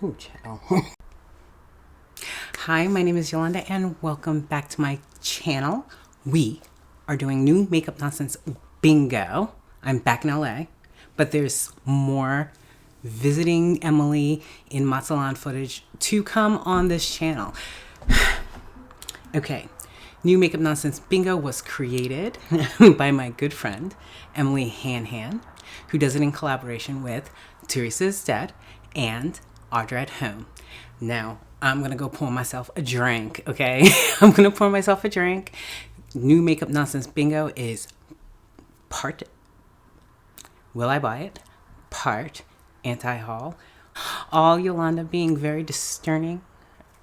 Ooh, child. Hi, my name is Yolanda and welcome back to my channel. We are doing new makeup nonsense bingo. I'm back in LA, but there's more visiting Emily in Mazatlan footage to come on this channel. Okay, new makeup nonsense bingo was created by my good friend Emily Han, who does it in collaboration with Teresa is Dead and Audra at Home. Now, I'm gonna go pour myself a drink, okay? I'm gonna pour myself a drink. New makeup nonsense bingo is part will I buy it, part anti-haul. All Yolanda being very discerning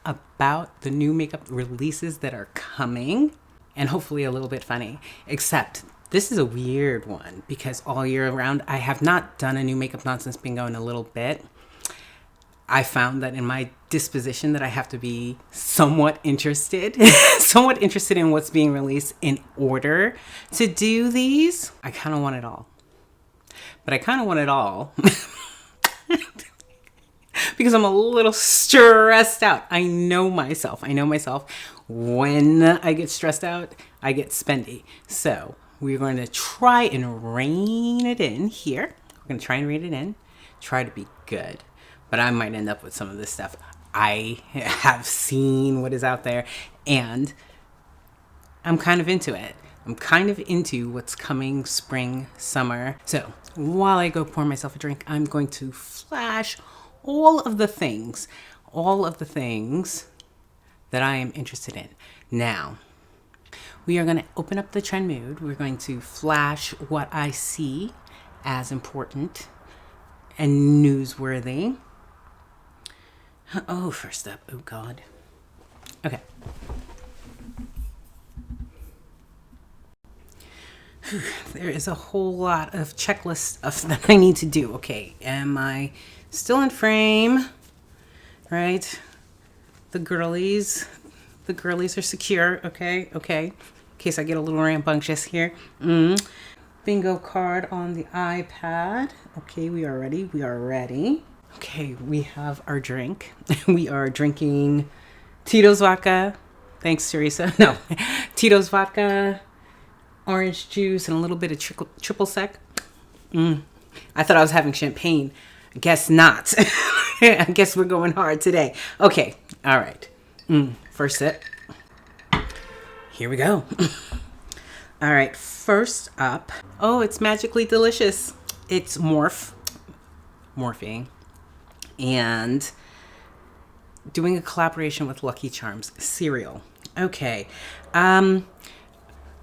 about the new makeup releases that are coming, and hopefully a little bit funny, except this is a weird one because all year round I have not done a new makeup nonsense bingo in a little bit. I found that in my disposition that I have to be somewhat interested in what's being released in order to do these. I kind of want it all. But I kind of want it all because I'm a little stressed out. I know myself. When I get stressed out, I get spendy. So we're going to try and rein it in here. We're going to try and rein it in. Try to be good. But I might end up with some of this stuff. I have seen what is out there and I'm kind of into it. I'm kind of into what's coming spring, summer. So while I go pour myself a drink, I'm going to flash all of the things that I am interested in. Now, we are going to open up the trend mood. We're going to flash what I see as important and newsworthy. Oh, first up. Oh, God. Okay. There is a whole lot of checklist stuff that I need to do. Okay. Am I still in frame? Right? The girlies are secure. Okay. In case I get a little rambunctious here. Bingo card on the iPad. Okay, we are ready. Okay, we have our drink. We are drinking Tito's vodka. Thanks, Teresa. No, Tito's vodka, orange juice, and a little bit of triple sec. I thought I was having champagne. Guess not. I guess we're going hard today. Okay, all right. First sip. Here we go. All right, first up. Oh, it's magically delicious. It's morphing. And doing a collaboration with Lucky Charms cereal. Okay. I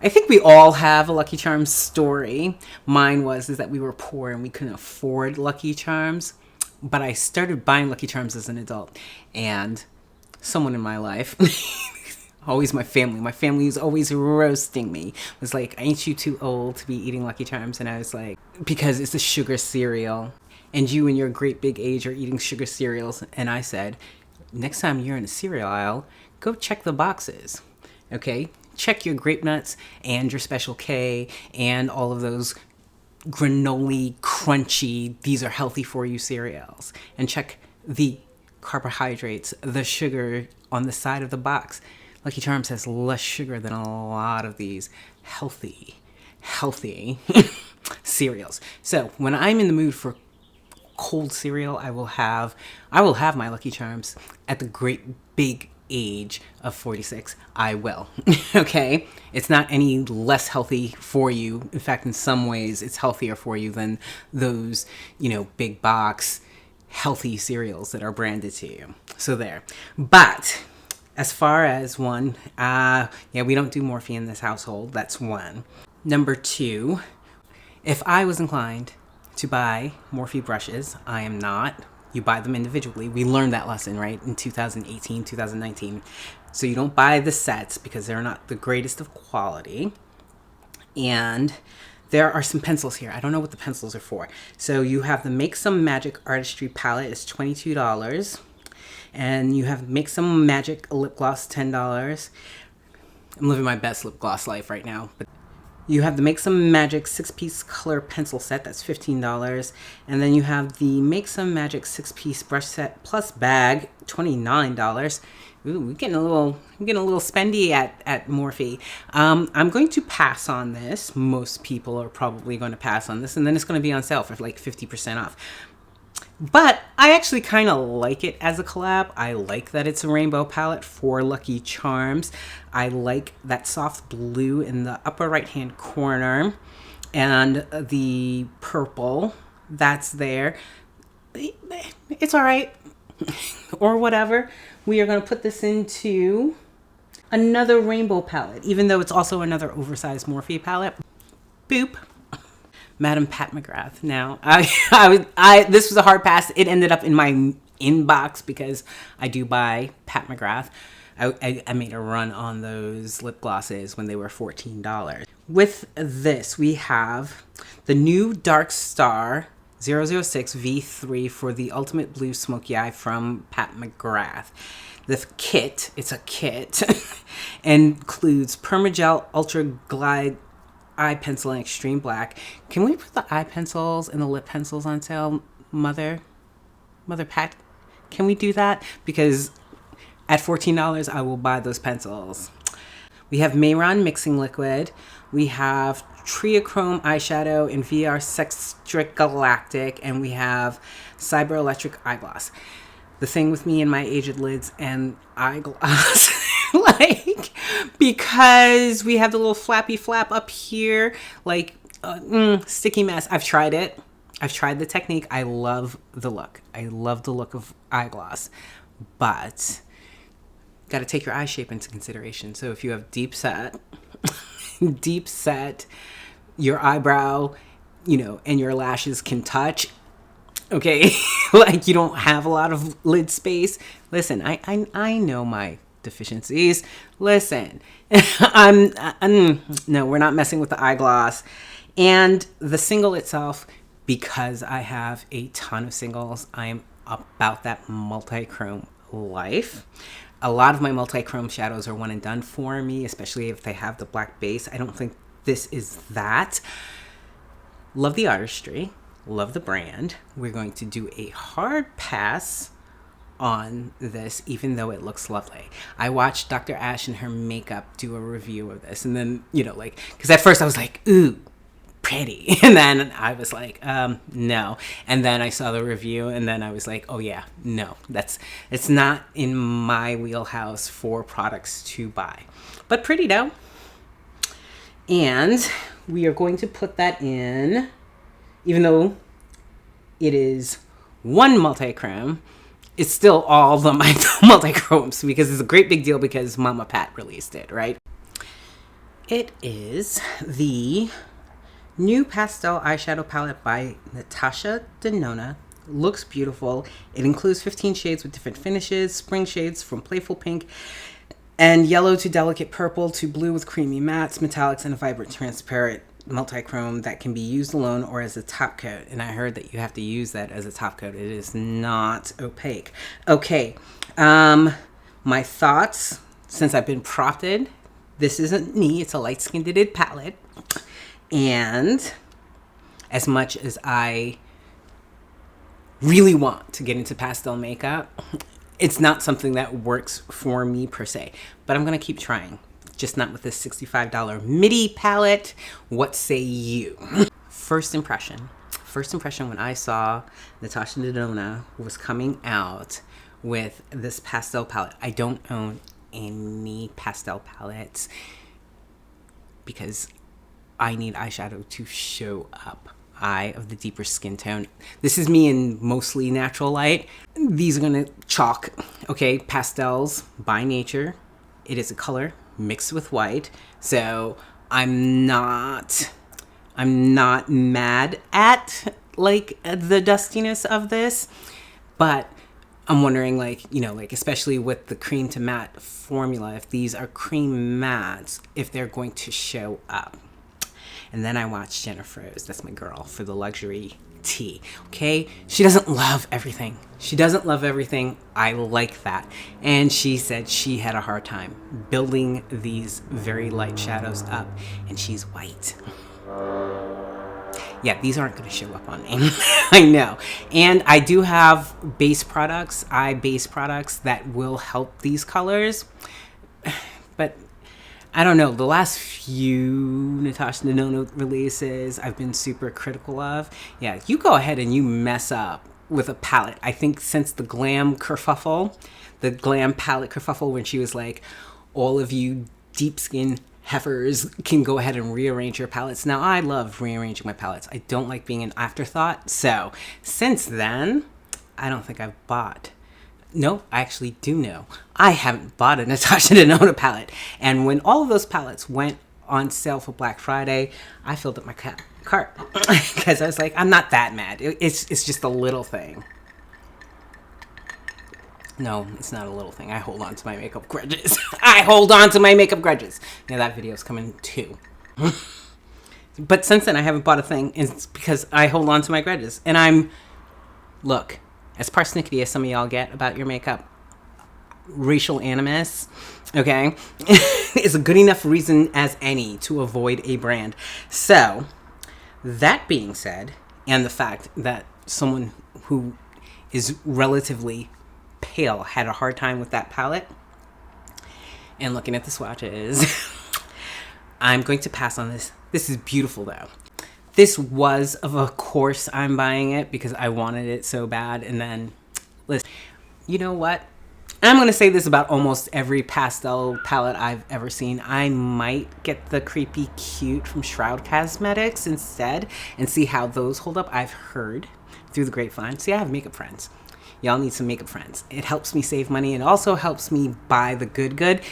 think we all have a Lucky Charms story. Mine was that we were poor and we couldn't afford Lucky Charms. But I started buying Lucky Charms as an adult. And someone in my life, always my family is always roasting me. Was like, ain't you too old to be eating Lucky Charms? And I was like, because it's a sugar cereal. And you in your great big age are eating sugar cereals. And I said, next time you're in a cereal aisle, go check the boxes. Okay? Check your Grape Nuts and your Special K and all of those granola, crunchy, these are healthy for you cereals. And check the carbohydrates, the sugar on the side of the box. Lucky Charms has less sugar than a lot of these healthy cereals. So when I'm in the mood for cold cereal, I will have my Lucky Charms at the great big age of 46. I will. Okay? It's not any less healthy for you. In fact, in some ways, it's healthier for you than those, big box healthy cereals that are branded to you. So there. But as far as one, we don't do Morphe in this household. That's one. Number two, if I was inclined to buy Morphe brushes, I am not. You buy them individually. We learned that lesson, right? In 2018, 2019. So you don't buy the sets because they're not the greatest of quality. And there are some pencils here. I don't know what the pencils are for. So you have the Make Some Magic Artistry palette. It's $22. And you have Make Some Magic lip gloss, $10. I'm living my best lip gloss life right now. But You have the Make Some Magic 6-piece color pencil set, that's $15. And then you have the Make Some Magic 6-piece brush set plus bag, $29. Ooh, we're getting a little spendy at Morphe. I'm going to pass on this. Most people are probably going to pass on this, and then it's going to be on sale for like 50% off. But I actually kind of like it as a collab. I like that it's a rainbow palette for Lucky Charms. I like that soft blue in the upper right hand corner and the purple that's there. It's all right. Or whatever. We are going to put this into another rainbow palette, even though it's also another oversized Morphe palette. Boop. Madam Pat Mcgrath. Now, this was a hard pass. It ended up in my inbox because I do buy Pat Mcgrath. I made a run on those lip glosses when they were $14. With this, we have the new Dark Star 006 V3 for the Ultimate Blue Smoky Eye from Pat Mcgrath. The kit, it's a kit, includes Permagel Ultra Glide eye pencil in extreme black. Can we put the eye pencils and the lip pencils on sale, Mother Pat? Can we do that? Because at $14, I will buy those pencils. We have Mayron Mixing Liquid. We have Triachrome Eyeshadow in VR Sextric Galactic. And we have Cyber Electric Eyegloss. The thing with me and my aged lids and eyeglass, like, because we have the little flappy flap up here, like, sticky mess. I've tried it. I've tried the technique. I love the look. I love the look of eyegloss, but got to take your eye shape into consideration. So if you have deep set, your eyebrow, and your lashes can touch, okay, like you don't have a lot of lid space. Listen, I know my deficiencies. Listen, no, we're not messing with the eyegloss. And the single itself, because I have a ton of singles, I'm about that multi-chrome life. A lot of my multi-chrome shadows are one and done for me, especially if they have the black base. I don't think this is that. Love the artistry. Love the brand. We're going to do a hard pass on this, even though it looks lovely. I watched Dr. Ash and her makeup do a review of this, and then, because at first I was like, ooh, pretty. And then I was like, no. And then I saw the review, and then I was like, oh yeah, no, it's not in my wheelhouse for products to buy. But pretty though. And we are going to put that in, even though it is one multi-chrome, it's still all the multi-chromes because it's a great big deal because Mama Pat released it, right? It is the new Pastel eyeshadow palette by Natasha Denona. Looks beautiful. It includes 15 shades with different finishes, spring shades from playful pink and yellow to delicate purple to blue with creamy mattes, metallics, and a vibrant transparent multi-chrome that can be used alone or as a top coat. And I heard that you have to use that as a top coat. It is not opaque. Okay, my thoughts, since I've been prompted, this isn't me, it's a light-skinned palette. And as much as I really want to get into pastel makeup, it's not something that works for me per se, but I'm gonna keep trying. Just not with this $65 MIDI palette. What say you? First impression when I saw Natasha Denona was coming out with this pastel palette. I don't own any pastel palettes because I need eyeshadow to show up. Eye of the deeper skin tone. This is me in mostly natural light. These are gonna chalk. Okay, pastels by nature. It is a color mixed with white. So I'm not mad at like the dustiness of this, but I'm wondering, like, especially with the cream to matte formula, if these are cream mattes, if they're going to show up. And then I watched Jennifer's, that's my girl, for the luxury tea, okay? She doesn't love everything. She doesn't love everything. I like that. And she said she had a hard time building these very light shadows up, and she's white. Yeah, these aren't going to show up on me. I know. And I do have base products, eye base products that will help these colors. But I don't know. The last few Natasha Denona releases I've been super critical of. Yeah, you go ahead and you mess up with a palette. I think since the Glam kerfuffle, the Glam palette kerfuffle, when she was like, all of you deep skin heifers can go ahead and rearrange your palettes. Now, I love rearranging my palettes. I don't like being an afterthought. So since then, I don't think I've bought. No, I actually do know. I haven't bought a Natasha Denona palette. And when all of those palettes went on sale for Black Friday, I filled up my cart because I was like, I'm not that mad. It's just a little thing. No, it's not a little thing. I hold on to my makeup grudges. I hold on to my makeup grudges. Now that video's coming too. But since then, I haven't bought a thing. It's because I hold on to my grudges. And look, as persnickety as some of y'all get about your makeup, racial animus, okay, is a good enough reason as any to avoid a brand. So, that being said, and the fact that someone who is relatively pale had a hard time with that palette, and looking at the swatches, I'm going to pass on this. This is beautiful though. This was, of course, I'm buying it because I wanted it so bad. And then, listen, you know what? I'm going to say this about almost every pastel palette I've ever seen. I might get the Creepy Cute from Shroud Cosmetics instead and see how those hold up. I've heard through the grapevine. See, I have makeup friends. Y'all need some makeup friends. It helps me save money. It also helps me buy the good.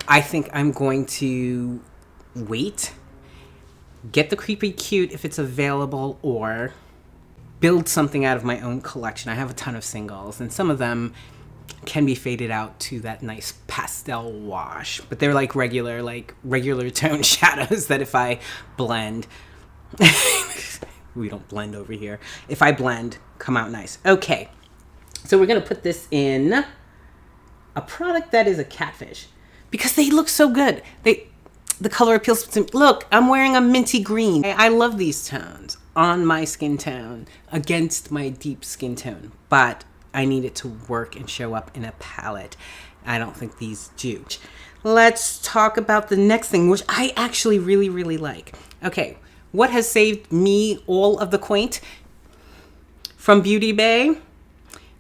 I think I'm going to wait, get the Creepy Cute if it's available, or build something out of my own collection. I have a ton of singles, and some of them can be faded out to that nice pastel wash, but they're like regular tone shadows that if I blend, we don't blend over here. If I blend, come out nice. Okay. So we're going to put this in a product that is a catfish because they look so good. The color appeals to me. Look, I'm wearing a minty green. I love these tones on my skin tone against my deep skin tone, but I need it to work and show up in a palette. I don't think these do. Let's talk about the next thing, which I actually really, really like. Okay, what has saved me all of the quaint from Beauty Bay?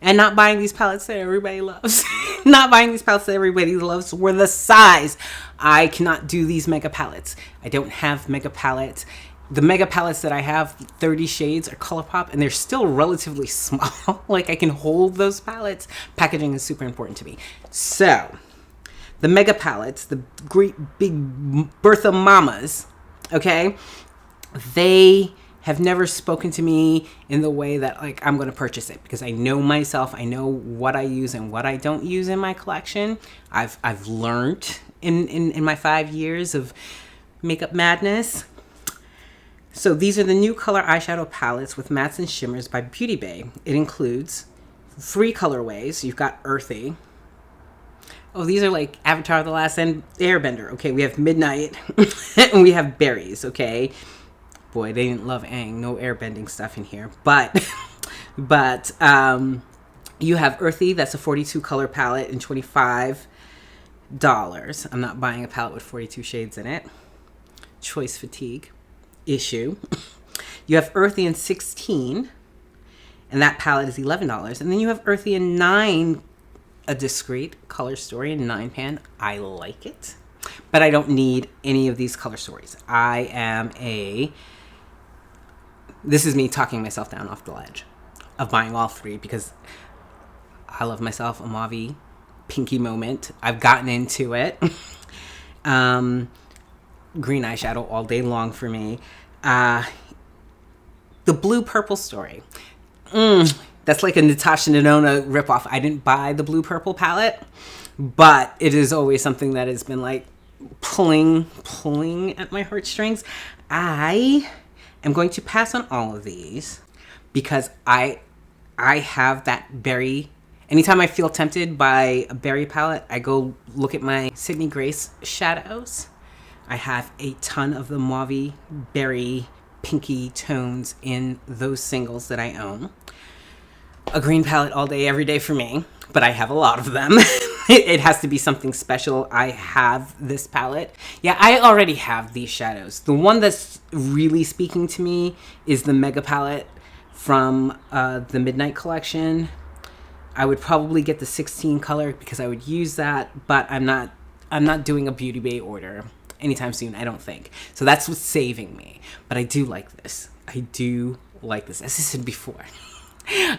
And not buying these palettes that everybody loves. Not buying these palettes that everybody loves were the size. I cannot do these mega palettes. I don't have mega palettes. The mega palettes that I have, 30 shades, are ColourPop, and they're still relatively small. Like, I can hold those palettes. Packaging is super important to me. So, the mega palettes, the great big Bertha Mamas, okay, they have never spoken to me in the way that, like, I'm going to purchase it because I know myself. I know what I use and what I don't use in my collection. I've learned in my 5 years of makeup madness. So these are the new color eyeshadow palettes with mattes and shimmers by Beauty Bay. It includes 3 colorways. You've got Earthy. Oh, these are like Avatar: The Last Airbender. Okay, we have Midnight and we have Berries, okay? Boy, they didn't love Aang. No airbending stuff in here. But you have Earthy. That's a 42 color palette and $25. I'm not buying a palette with 42 shades in it. Choice fatigue issue. You have Earthy in 16, and that palette is $11. And then you have Earthy in 9, a discreet color story in 9 pan. I like it, but I don't need any of these color stories. This is me talking myself down off the ledge of buying all 3 because I love myself a mauve pinky moment. I've gotten into it. Green eyeshadow all day long for me. The blue purple story. That's like a Natasha Denona ripoff. I didn't buy the blue purple palette, but it is always something that has been like pulling at my heartstrings. I am going to pass on all of these, because I have that berry. Anytime I feel tempted by a berry palette, I go look at my Sydney Grace shadows. I have a ton of the mauve berry pinky tones in those singles that I own. A green palette all day, every day for me, but I have a lot of them. It has to be something special. I have this palette. Yeah, I already have these shadows. The one that's really speaking to me is the Mega palette from the Midnight collection. I would probably get the 16 color because I would use that, but I'm not doing a Beauty Bay order anytime soon, I don't think. So that's what's saving me. But I do like this. I do like this. As I said before,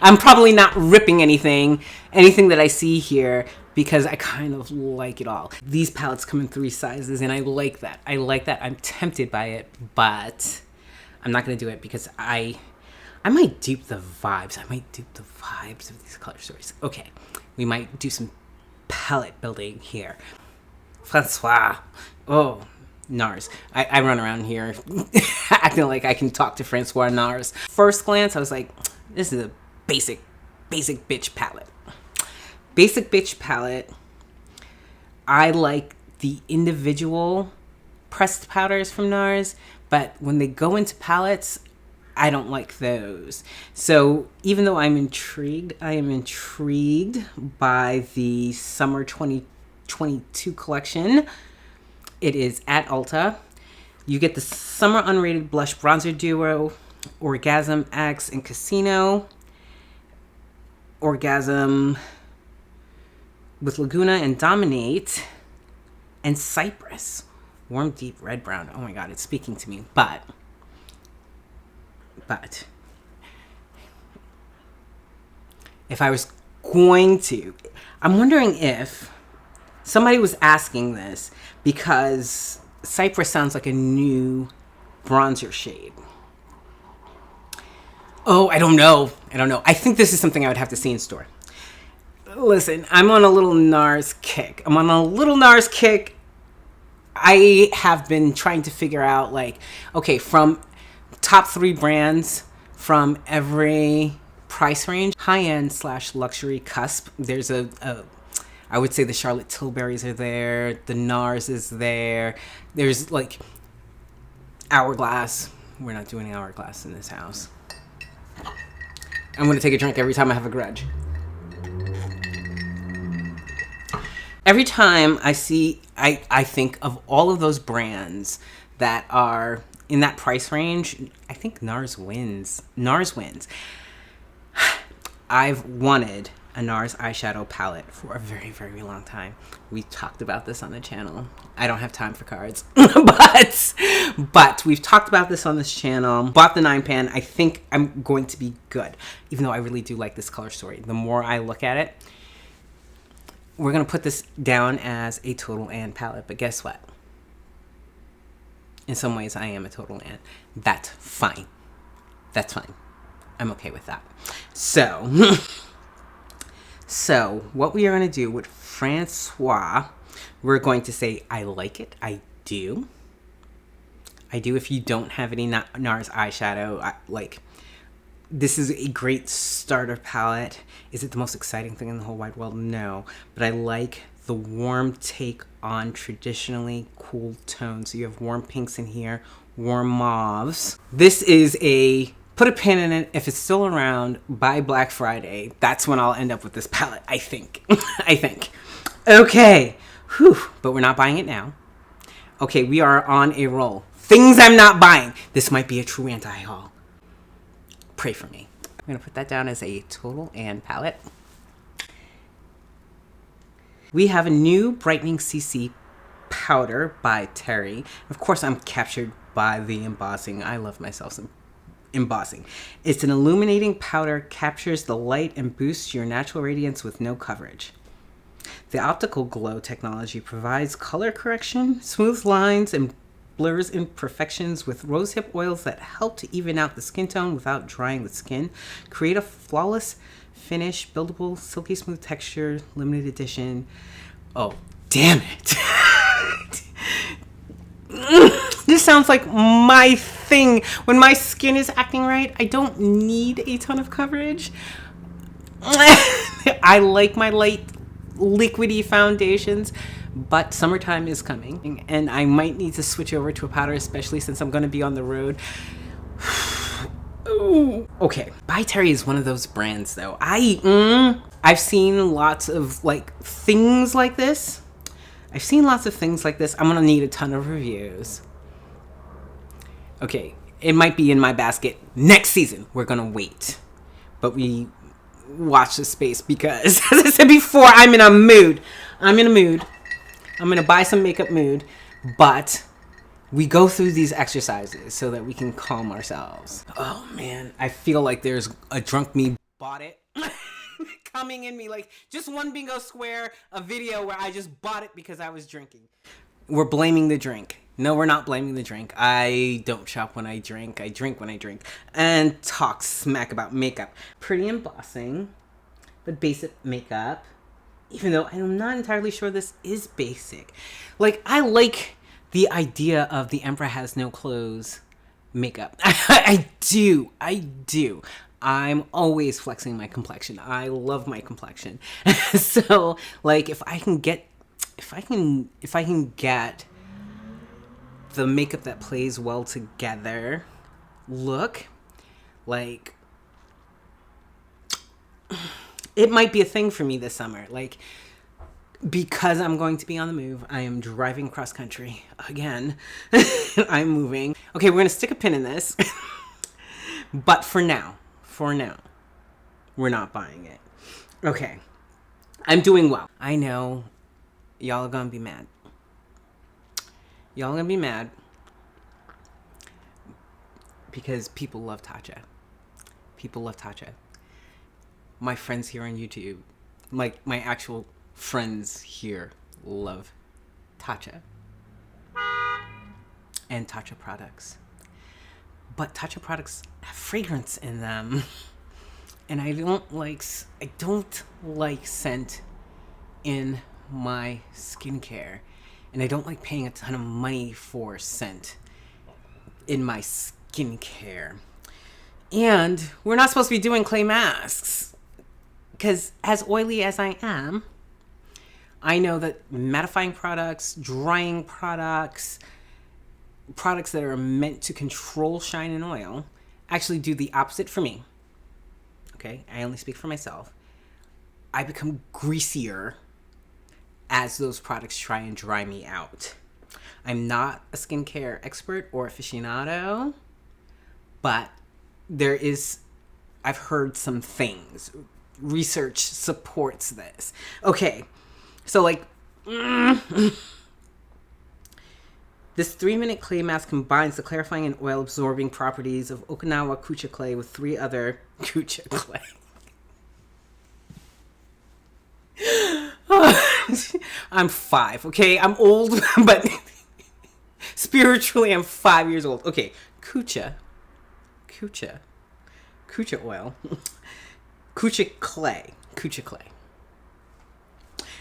I'm probably not ripping anything that I see here because I kind of like it all. These palettes come in 3 sizes and I like that. I'm tempted by it, but I'm not going to do it because I might dupe the vibes. I might dupe the vibes of these color stories. Okay, we might do some palette building here. Francois. Oh, NARS. I run around here acting like I can talk to Francois NARS. First glance, I was like, this is a basic bitch palette. Basic bitch palette. I like the individual pressed powders from NARS, but when they go into palettes, I don't like those. So even though I'm intrigued, I am intrigued by the Summer 2022 collection. It is at Ulta. You get the Summer Unrated Blush Bronzer Duo, Orgasm X and Casino, Orgasm with Laguna and Dominate, and Cypress. Warm Deep Red Brown. Oh my god, it's speaking to me. But if I was going to, I'm wondering if somebody was asking this because Cypress sounds like a new bronzer shade. Oh, I don't know. I think this is something I would have to see in store. Listen, I'm on a little NARS kick. I have been trying to figure out, like, okay, from top 3 brands from every price range, high-end / luxury cusp. There's I would say the Charlotte Tilburys are there. The NARS is there. There's like Hourglass. We're not doing Hourglass in this house. I'm going to take a drink every time I have a grudge. Every time I see, I think of all of those brands that are in that price range. I think NARS wins. I've wanted a NARS eyeshadow palette for a very, very long time. We talked about this on the channel. I don't have time for cards, but we've talked about this on this channel. Bought the 9-pan. I think I'm going to be good, even though I really do like this color story. The more I look at it, we're going to put this down as a Total Ann palette, but guess what? In some ways, I am a Total Ann. That's fine. I'm okay with that. So what we are going to do with Francois, we're going to say, I like it. I do. If you don't have any NARS eyeshadow, this is a great starter palette. Is it the most exciting thing in the whole wide world? No. But I like the warm take on traditionally cool tones. So you have warm pinks in here, warm mauves. This is put a pin in it. If it's still around by Black Friday, that's when I'll end up with this palette, I think. Okay. Whew. But we're not buying it now. Okay, we are on a roll. Things I'm not buying. This might be a true anti-haul. Pray for me. I'm going to put that down as a Total Ann palette. We have a new Brightening Cc Powder by Terry. Of course, I'm captured by the embossing. I love myself some embossing. It's an illuminating powder, captures the light and boosts your natural radiance with no coverage. The optical glow technology provides color correction, smooths lines, and blurs imperfections with rosehip oils that help to even out the skin tone without drying the skin. Create a flawless finish, buildable, silky smooth texture, limited edition. Oh, damn it. This sounds like my thing. When my skin is acting right, I don't need a ton of coverage. I like my light liquidy foundations, but summertime is coming and I might need to switch over to a powder, especially since I'm going to be on the road. Ooh. Okay, By Terry is one of those brands though. I've seen lots of like things like this. I'm gonna need a ton of reviews. Okay, it might be in my basket next season. We're gonna wait, but we watch the space because, as I said before, I'm in a mood. I'm gonna buy some makeup mood, but we go through these exercises so that we can calm ourselves. Oh man, I feel like there's a drunk me bought it coming in me, like just one bingo square, a video where I just bought it because I was drinking. We're blaming the drink. No, we're not blaming the drink. I don't shop when I drink. I drink when I drink. And talk smack about makeup. Pretty embossing, but basic makeup. Even though I'm not entirely sure this is basic. Like, I like the idea of the Emperor Has No Clothes makeup. I do. I'm always flexing my complexion. I love my complexion. So, like, if I can get the makeup that plays well together, look, like, it might be a thing for me this summer. Like, because I'm going to be on the move, I am driving cross country again. I'm moving. Okay, we're going to stick a pin in this. But for now, we're not buying it. Okay. I'm doing well. I know y'all are going to be mad. Because people love Tatcha. My friends here on YouTube, like my actual friends here, love Tatcha and Tatcha products. But Tatcha products have fragrance in them. And I don't like scent in my skincare. And I don't like paying a ton of money for scent in my skincare. And we're not supposed to be doing clay masks. Because as oily as I am, I know that mattifying products, drying products that are meant to control shine and oil actually do the opposite for me. Okay, I only speak for myself. I become greasier as those products try and dry me out. I'm not a skincare expert or aficionado, but I've heard some things. Research supports this. Okay, so like, this 3-minute clay mask combines the clarifying and oil-absorbing properties of Okinawa Kucha clay with 3 other Kucha clay. I'm 5, okay? I'm old, but spiritually I'm 5 years old. Okay, Kucha oil, Kucha clay.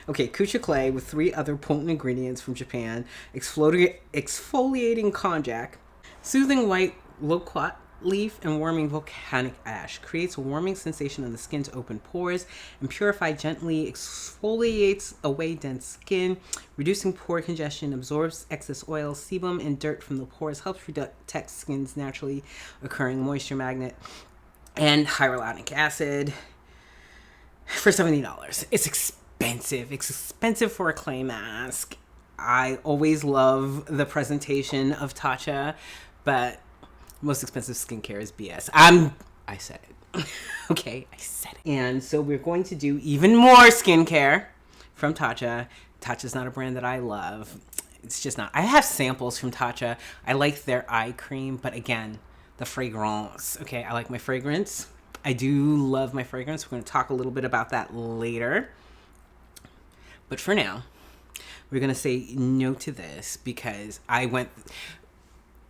Okay, Kucha clay with 3 other potent ingredients from Japan, exfoliating konjac, soothing white loquat leaf, and warming volcanic ash. Creates a warming sensation in the skin's open pores, and purify gently exfoliates away dense skin, reducing pore congestion, absorbs excess oil, sebum, and dirt from the pores, helps protect skin's naturally occurring moisture magnet, and hyaluronic acid for $70. It's expensive. It's expensive for a clay mask. I always love the presentation of Tatcha, but most expensive skincare is BS. I said it. Okay, I said it. And so we're going to do even more skincare from Tatcha. Tatcha's not a brand that I love. It's just not. I have samples from Tatcha. I like their eye cream, but again, the fragrance. Okay, I like my fragrance. I do love my fragrance. We're going to talk a little bit about that later. But for now, we're going to say no to this because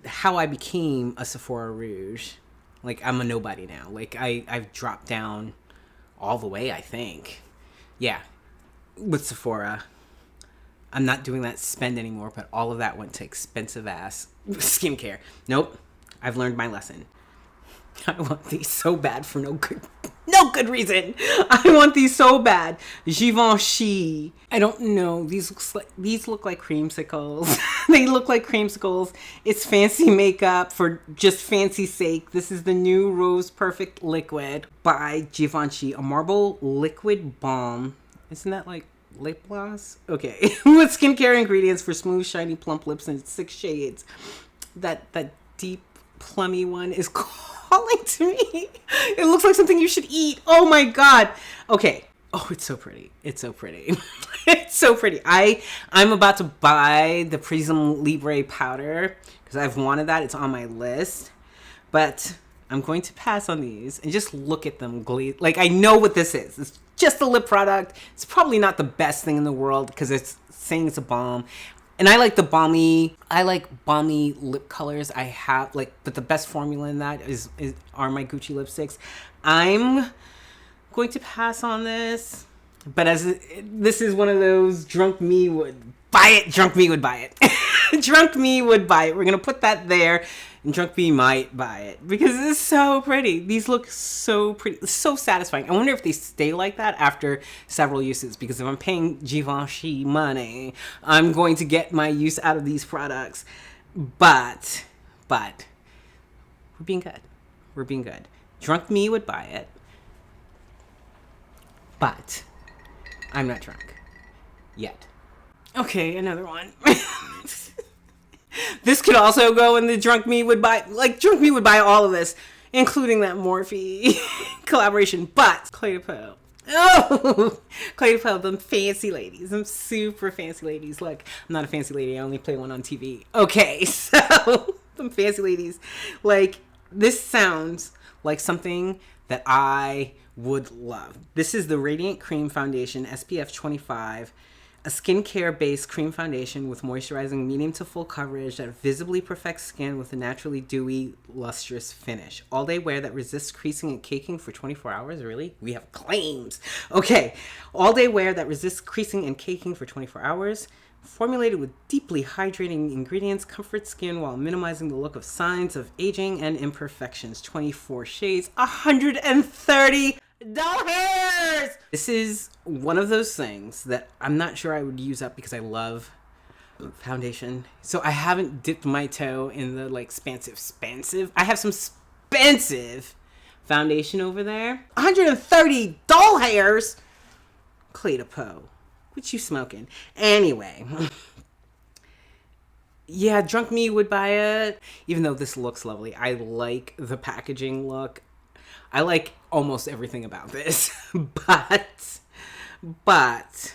how I became a Sephora Rouge. Like, I'm a nobody now. Like, I've dropped down all the way, I think. Yeah, with Sephora. I'm not doing that spend anymore, but all of that went to expensive ass skincare. Nope. I've learned my lesson. I want these so bad for no good reason. I want these so bad. Givenchy. I don't know. These look like creamsicles. They look like creamsicles. It's fancy makeup for just fancy sake. This is the new Rose Perfect Liquid by Givenchy, a marble liquid balm. Isn't that like lip gloss? Okay. With skincare ingredients for smooth, shiny, plump lips in 6 shades. That deep plummy one is calling to me. It looks like something you should eat. Oh my god. Okay. Oh, it's so pretty. It's so pretty. It's so pretty. I'm about to buy the Prism Libre powder because I've wanted that. It's on my list. But I'm going to pass on these and just look at them. Like, I know what this is. It's just a lip product. It's probably not the best thing in the world because it's saying it's a balm. And I like balmy lip colors. I have but the best formula in that are my Gucci lipsticks. I'm going to pass on this, but this is one of those drunk me would buy it. Drunk me would buy it. Drunk me would buy it. We're gonna put that there, and drunk me might buy it because it's so pretty. These look so pretty, so satisfying. I wonder if they stay like that after several uses, because if I'm paying Givenchy money, I'm going to get my use out of these products. But we're being good. We're being good. Drunk me would buy it, but I'm not drunk yet. Okay, another one. This could also go in the drunk me would buy. Like, drunk me would buy all of this, including that Morphe collaboration. But Clé de Peau. Oh, Clé de Peau, them fancy ladies. Them super fancy ladies. Look, I'm not a fancy lady. I only play one on TV. Okay, so them fancy ladies. Like, this sounds like something that I would love. This is the Radiant Cream Foundation SPF 25. A skincare-based cream foundation with moisturizing medium to full coverage that visibly perfects skin with a naturally dewy, lustrous finish. All-day wear that resists creasing and caking for 24 hours? Really? We have claims. Okay. All-day wear that resists creasing and caking for 24 hours. Formulated with deeply hydrating ingredients, comforts skin while minimizing the look of signs of aging and imperfections. 24 shades, $130. This is one of those things that I'm not sure I would use up because I love foundation. So I haven't dipped my toe in the expensive. I have some expensive foundation over there. $130. Clé de Peau. What you smoking? Anyway. Yeah, drunk me would buy it. Even though this looks lovely. I like the packaging look. I like almost everything about this. But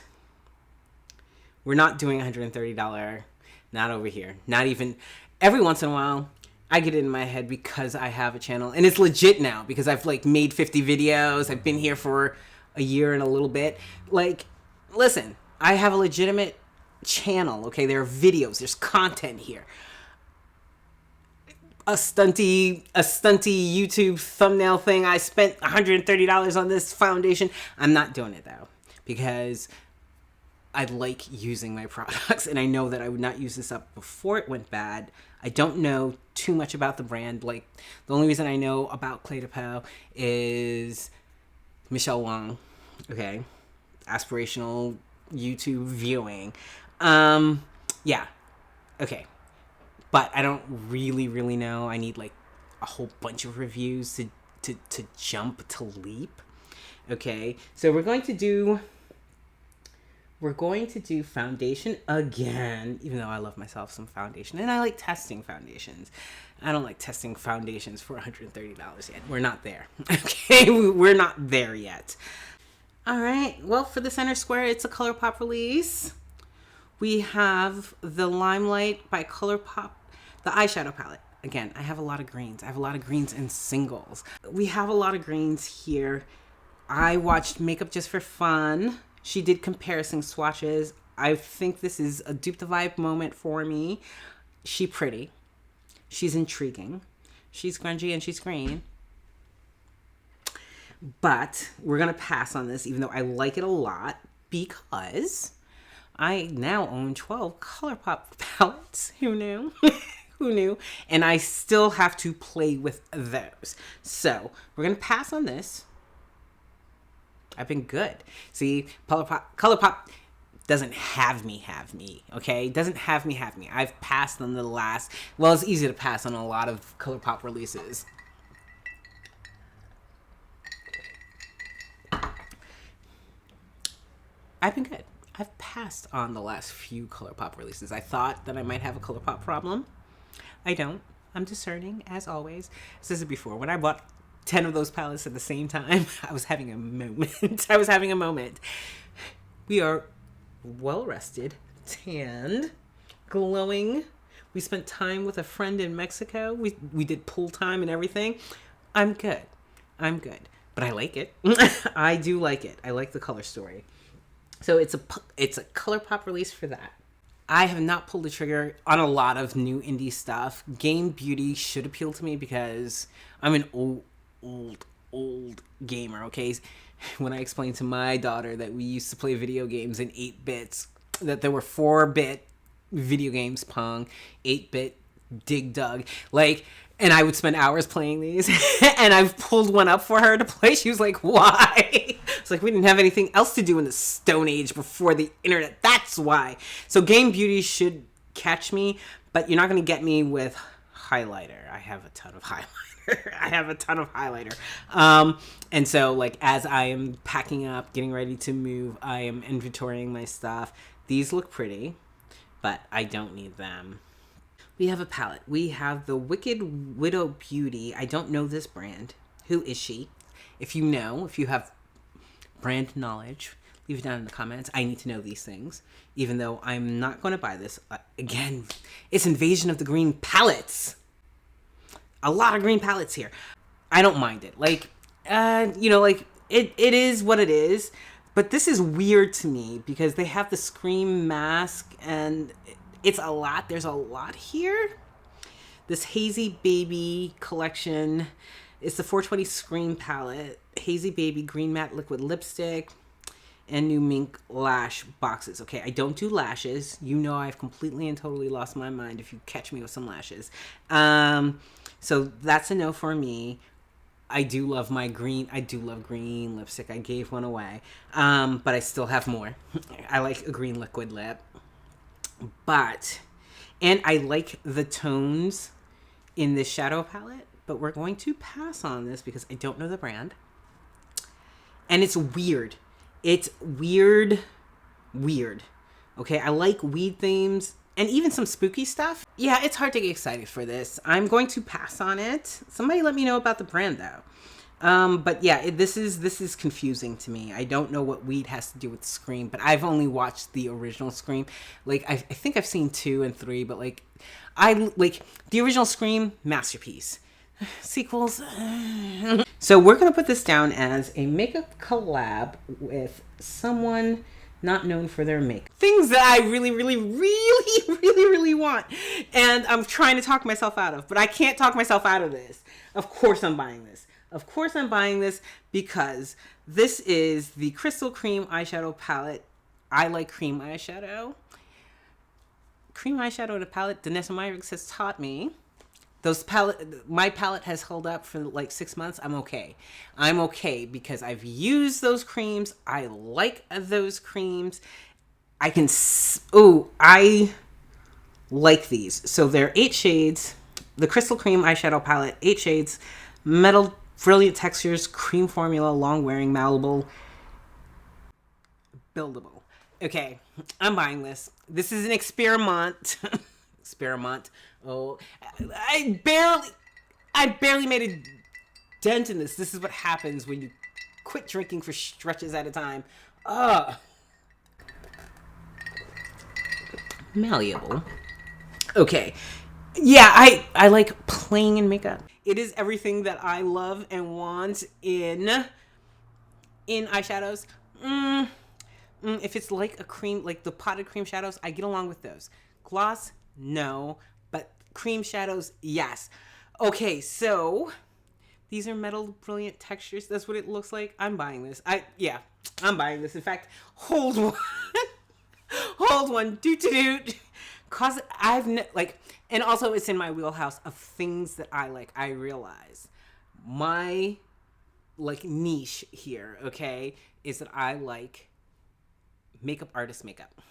we're not doing $130. Not over here. Not even. Every once in a while, I get it in my head because I have a channel. And it's legit now because I've made 50 videos. I've been here for a year and a little bit. Listen, I have a legitimate channel. Okay, there are videos. There's content here. A stunty YouTube thumbnail thing. I spent $130 on this foundation. I'm not doing it though because I like using my products, and I know that I would not use this up before it went bad. I don't know too much about the brand. The only reason I know about Clé de Peau is Michelle Wang. Okay, aspirational YouTube viewing. Yeah. Okay. But I don't really know. I need a whole bunch of reviews to jump to leap. Okay, so we're going to do foundation again, even though I love myself some foundation and I like testing foundations. I don't like testing foundations for $130 yet. We're not there. Okay, we're not there yet. All right, well, for the center square, it's a ColourPop release. We have the Limelight by ColourPop, the eyeshadow palette. Again, I have a lot of greens. I have a lot of greens in singles. We have a lot of greens here. I watched Makeup Just for Fun. She did comparison swatches. I think this is a dupe the vibe moment for me. She's pretty. She's intriguing. She's grungy and she's green. But we're going to pass on this, even though I like it a lot, because I now own 12 ColourPop palettes. Who knew? Who knew? And I still have to play with those. So we're going to pass on this. I've been good. See, ColourPop doesn't have me, okay? Doesn't have me. I've passed on the last, well, it's easy to pass on a lot of ColourPop releases. I've been good. I've passed on the last few ColourPop releases. I thought that I might have a ColourPop problem. I don't. I'm discerning, as always. As I said before, when I bought 10 of those palettes at the same time, I was having a moment. We are well rested, tanned, glowing. We spent time with a friend in Mexico. We did pool time and everything. I'm good. But I like it. I do like it. I like the color story. So it's a ColourPop release for that. I have not pulled the trigger on a lot of new indie stuff. Game Beauty should appeal to me because I'm an old gamer, okay? When I explained to my daughter that we used to play video games in 8 bits, that there were 4-bit video games, Pong, 8-bit Dig Dug, like, and I would spend hours playing these, and I've pulled one up for her to play. She was like, why? It's like, we didn't have anything else to do in the Stone Age before the internet. That's why. So Game Beauty should catch me, but you're not going to get me with highlighter. I have a ton of highlighter. And so, like, as I am packing up, getting ready to move, I am inventorying my stuff. These look pretty, but I don't need them. We have a palette. We have the Wicked Widow Beauty. I don't know this brand. Who is she? If you know, if you have brand knowledge, leave it down in the comments. I need to know these things, even though I'm not going to buy this. Again, it's Invasion of the Green palettes. A lot of green palettes here. I don't mind it. Like, like, it is what it is. But this is weird to me because they have the Scream mask and it's a lot. There's a lot here. This Hazy Baby collection. It's the 420 Scream palette. Hazy Baby Green Matte Liquid Lipstick. And new mink lash boxes. Okay, I don't do lashes. You know I've completely and totally lost my mind if you catch me with some lashes. So that's a no for me. I do love green lipstick. I gave one away. But I still have more. I like a green liquid lip. And I like the tones in this shadow palette, but we're going to pass on this because I don't know the brand. And it's weird. It's weird. Okay, I like weed themes and even some spooky stuff. Yeah, it's hard to get excited for this. I'm going to pass on it. Somebody let me know about the brand though. But yeah, this is confusing to me. I don't know what weed has to do with Scream, but I've only watched the original Scream. Like, I think I've seen 2 and 3, but like, I like the original Scream, masterpiece. Sequels. So we're going to put this down as a makeup collab with someone not known for their makeup. Things that I really want. And I'm trying to talk myself out of, but I can't talk myself out of this. Of course I'm buying this. Because this is the Crystal Cream Eyeshadow Palette. I like cream eyeshadow. Cream eyeshadow in a palette, Denona Myricks has taught me. My palette has held up for like 6 months. I'm okay because I've used those creams. I like those creams. I like these. So they're 8 shades. The Crystal Cream Eyeshadow Palette, 8 shades. Metal Brilliant Textures, Cream Formula, Long Wearing, Malleable, Buildable. Okay, I'm buying this. This is an experiment. Oh, I barely made a dent in this. This is what happens when you quit drinking for stretches at a time. Malleable. Okay. Yeah, I like playing in makeup. It is everything that I love and want in eyeshadows. If it's like a cream, like the potted cream shadows, I get along with those. Gloss, no. But cream shadows, yes. Okay, so these are Metal Brilliant Textures. That's what it looks like. I'm buying this. I'm buying this. In fact, hold one. hold one, doot. Cause like, and also it's in my wheelhouse of things that I like. I realize my like niche here, okay, is that I like makeup artist makeup,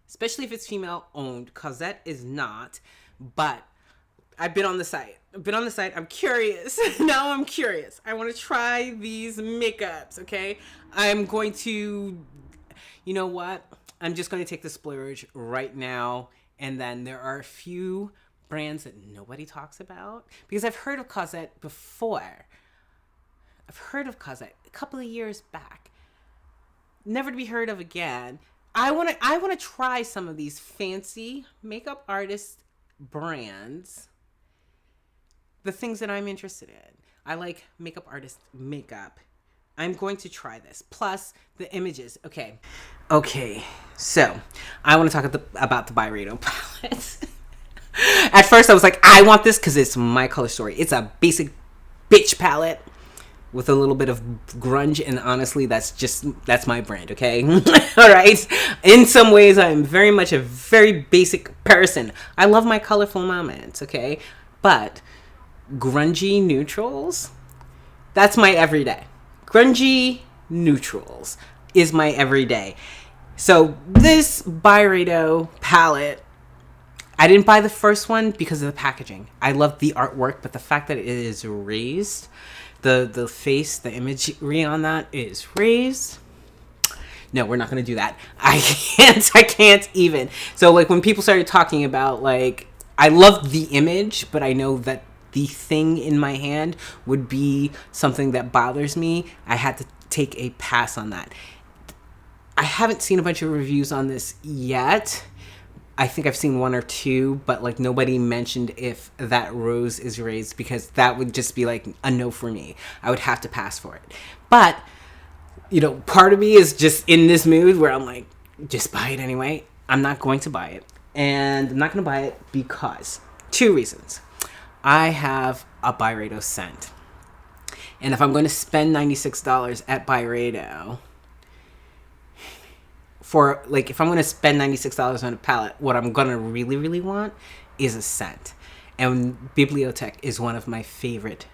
especially if it's female owned. Cosette is not, but I've been on the site. I'm curious. Now I'm curious. I want to try these makeups, okay? I'm going to, you know what? I'm just going to take the splurge right now. And then there are a few brands that nobody talks about. Because I've heard of Cosette before. I've heard of Cosette a couple of years back. Never to be heard of again. I want to try some of these fancy makeup artist brands. The things that I'm interested in. I like makeup artist makeup. I'm going to try this. Plus the images. Okay. So I want to talk about the Byredo palette. At first I was like, I want this because it's my color story. It's a basic bitch palette with a little bit of grunge, and honestly, that's my brand, okay? All right? In some ways, I'm very much a very basic person. I love my colorful moments, okay? But grungy neutrals, that's my everyday. Grungy neutrals is my everyday. So this Byredo palette, I didn't buy the first one because of the packaging. I love the artwork, but the fact that it is raised, the face, the imagery on that is raised. No, we're not going to do that. I can't even. So like when people started talking about like, I love the image, but I know that the thing in my hand would be something that bothers me. I had to take a pass on that. I haven't seen a bunch of reviews on this yet. I think I've seen one or two, but like nobody mentioned if that rose is raised, because that would just be like a no for me. I would have to pass for it. But, you know, part of me is just in this mood where I'm like, just buy it anyway. I'm not going to buy it. And I'm not going to buy it because 2 reasons. I have a Byredo scent. And if I'm going to spend $96 at Byredo, for like, if I'm going to spend $96 on a palette, what I'm going to really want is a scent. And Bibliothèque is one of my favorite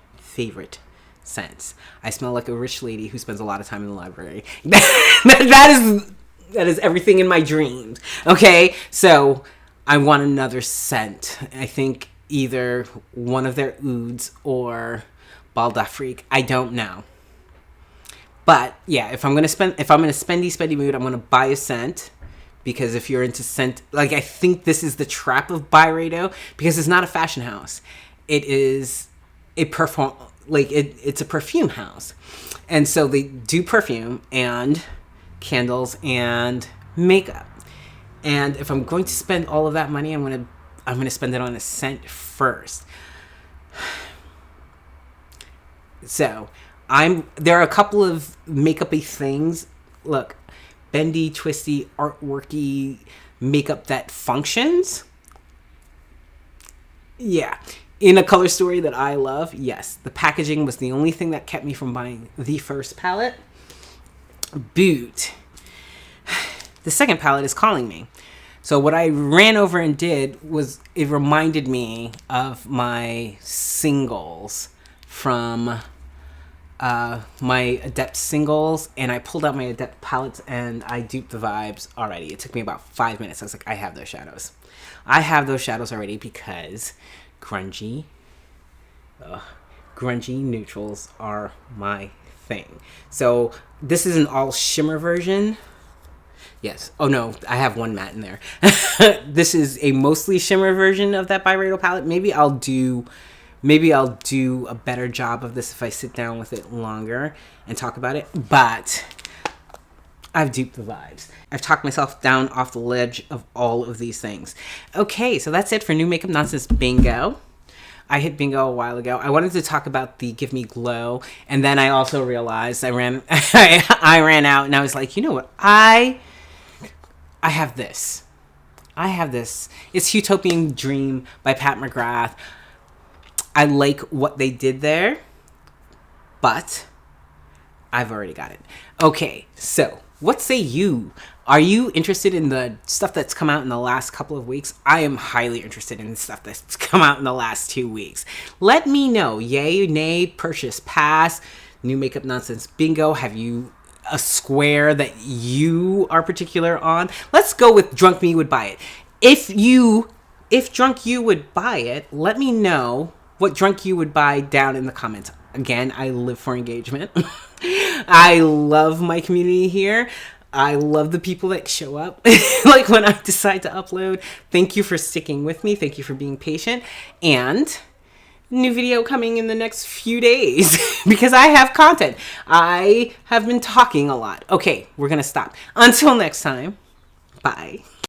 scents. I smell like a rich lady who spends a lot of time in the library. that is everything in my dreams. Okay, so I want another scent. I think either one of their ouds or Bal d'Afrique. I don't know. But yeah, if I'm in a spendy mood, I'm gonna buy a scent, because if you're into scent, like, I think this is the trap of Byredo, because it's not a fashion house. It is a it's a perfume house, and so they do perfume and candles and makeup. And if I'm going to spend all of that money, I'm gonna spend it on a scent first. So there are a couple of makeup-y things. Look, bendy, twisty, artworky makeup that functions. Yeah. In a color story that I love, yes. The packaging was the only thing that kept me from buying the first palette. But the second palette is calling me. So what I ran over and did was, it reminded me of my singles from my Adept singles, and I pulled out my Adept palettes and I duped the vibes already. It took me about 5 minutes. I was like, I have those shadows. I have those shadows already, because grungy neutrals are my thing. So this is an all shimmer version. Yes. Oh no, I have one matte in there. This is a mostly shimmer version of that Byredo palette. Maybe I'll do a better job of this if I sit down with it longer and talk about it. But I've duped the vibes. I've talked myself down off the ledge of all of these things. Okay, so that's it for New Makeup Nonsense Bingo. I hit bingo a while ago. I wanted to talk about the Give Me Glow, and then I also realized I ran out, and I was like, you know what? I have this. It's Utopian Dream by Pat Mcgrath. I like what they did there, but I've already got it. Okay, so what say you? Are you interested in the stuff that's come out in the last couple of weeks? I am highly interested in the stuff that's come out in the last 2 weeks. Let me know. Yay, nay, purchase, pass, new makeup nonsense bingo. Have you a square that you are particular on? Let's go with Drunk Me Would Buy It. If Drunk You would buy it, let me know what Drunk You would buy down in the comments. Again, I live for engagement. I love my community here. I love the people that show up like when I decide to upload. Thank you for sticking with me. Thank you for being patient. And new video coming in the next few days because I have content. I have been talking a lot. Okay, we're going to stop. Until next time, bye.